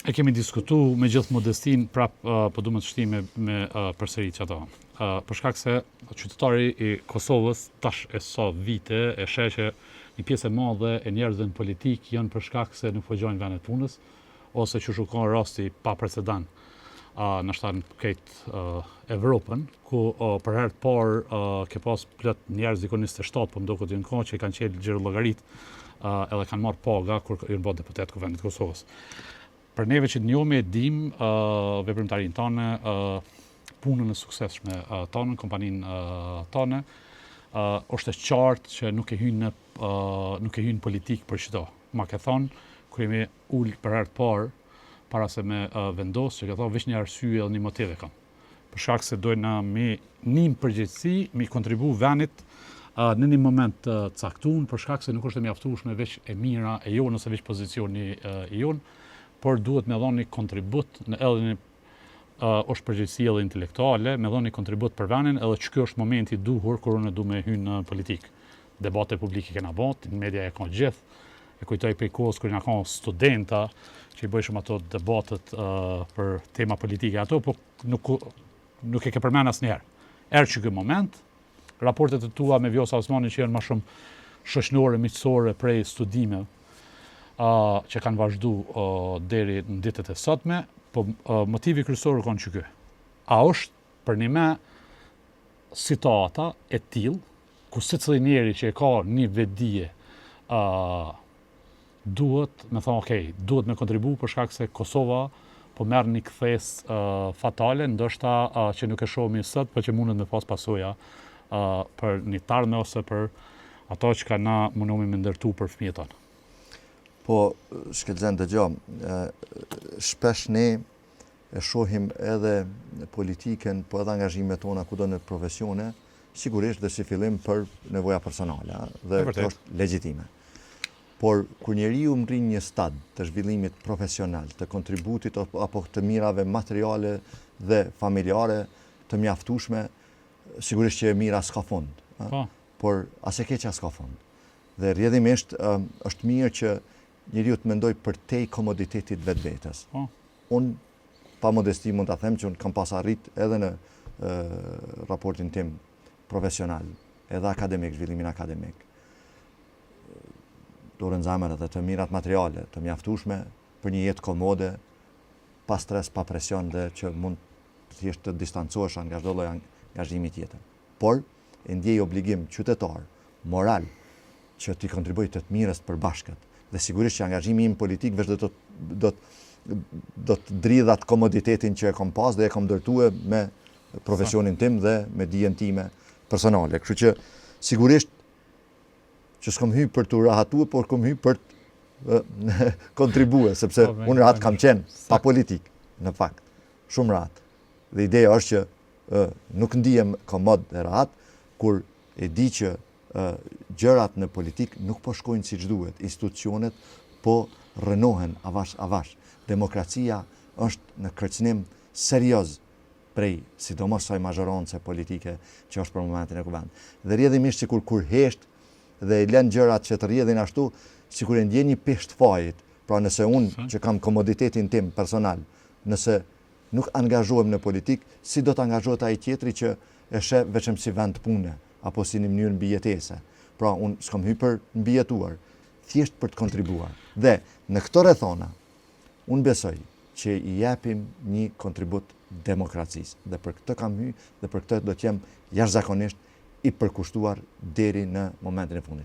E kemi diskutu me gjithë modestin, po du më të shti me përsëri që ato. Për shkak se qytetari i Kosovës tash e sa vite e sheh që një pjesë e madhe e njerëzve në politik janë për shkak se nuk fugjojnë vendet punës, ose që shukon rasti pa precedent në shtanë këtë Evropën, ku për herë të parë ke pas plot njerëz ikon 27, po më duket në kohë që i kanë qelë xhiro llogarit edhe kanë marrë paga kur janë bërë deputet kuvendit të Kosovës. Për neve që të njohemi e dim veprimtarinë tonë, punën e suksesshme tonë, kompaninë tonë, është e qartë që nuk e hyn politikë për çdo. Ma ke thonë, kur jemi ul për herë të parë, para se me vendos, që ka thonë veç një arsye edhe një motiv e kam. Për shkak se dojnë me një përgjegjësi, me kontribu venit në një moment të caktuar, për shkak se nuk është e mjaftueshme veç e mira e jonë ose veç pozicioni i jonë, por duhet me dhënë një kontribut në edhe një është përgjegjësi edhe intelektuale, me dhënë një kontribut për venin, edhe që kjo është momenti duhur kur unë du me hynë në politikë. Debate publike kena bot, në media e kanë gjithë, e kujtoj për kohës kur na kanë studenta që i bëjshëm ato debatet për tema politike ato, po nuk e ke përmend asnjëherë. Erë që ky moment, raportet e tua me Vjosa Osmani që janë më shumë shoqënore, miqësore prej studimeve që kanë vazhdu deri në ditët e sotme, po motivi kryesor kanë që ky. A është për një me situata e tillë ku secili njeri që e ka një vetdije duhet me thonë okay, duhet me kontribu për shkak se Kosova po merr një kthes fatale, ndoshta që nuk e shohim sot, por që mundet me pas pasoja për një tarme ose për ato që ka na mundohemi me ndërtu për fëmijët tonë. Po, shkelzen dëgjoj, shpesh ne e shohim edhe politiken, po edhe angazhimet tona kudo në profesione, sigurisht dhe si fillim për nevoja personale, dhe kjo është legjitime. Por, kur njeriu ngrin një stad të zhvillimit profesional, të kontributit apo të mirave materiale dhe familjare të mjaftueshme, sigurisht që e mira s'ka fund, por as e keqja s'ka fund. Dhe rrjedhimisht është mirë që njeriu të mendoj për te komoditetit vetvetes. Unë, pa modesti mund të them që unë kam pas arrit edhe në raportin tim profesional, edhe akademik, zhvillimin akademik. Dorën zemër edhe të mirat materiale, të mjaftueshme për një jetë komode, pa stres, pa presion dhe që mund thjesht të distancohesh nga çdo lloj angazhimi tjetër. Por, e ndjej obligim qytetar, moral, që t'i kontribuoj të mirës për bashkët. Dhe sigurisht që angazhimi im politik veç do të dridhat komoditetin që e kam pas dhe e kam ndërtuar me profesionin tim dhe me dijen time personale. Kështu që sigurisht që s'kam hyrë për të rahatuar, por kam hyrë për të kontribuar, sepse unë rahat kam qenë pa politik, në fakt, shumë rahat. Dhe ideja është që nuk ndihem komod e rahat, kur e di që gjërat në politik nuk po shkojnë siç duhet, institucionet po rënohen avash. Demokracia është në kërcënim serioz prej sidomos saj mazhorance politike që është për momentin e kuvend. Dhe rrjedhimisht sikur kur hesht dhe i lën gjërat që të rrjedhin ashtu, sikur e ndjen një pisht fajit. Pra nëse unë që kam komoditetin tim personal, nëse nuk angazhohem në politik, si do të angazhohet ai tjetri që e sheh vetëm si vend pune apo si një mënyrë mbijetese. Pra unë s'kam hyrë për mbijetuar, thjesht për të kontribuar. Dhe në këto rrethona, unë besoj që i japim një kontribut demokracisë. Dhe për këtë kam hyrë dhe për këtë do të jem jashtëzakonisht i përkushtuar deri në momentin e fundit.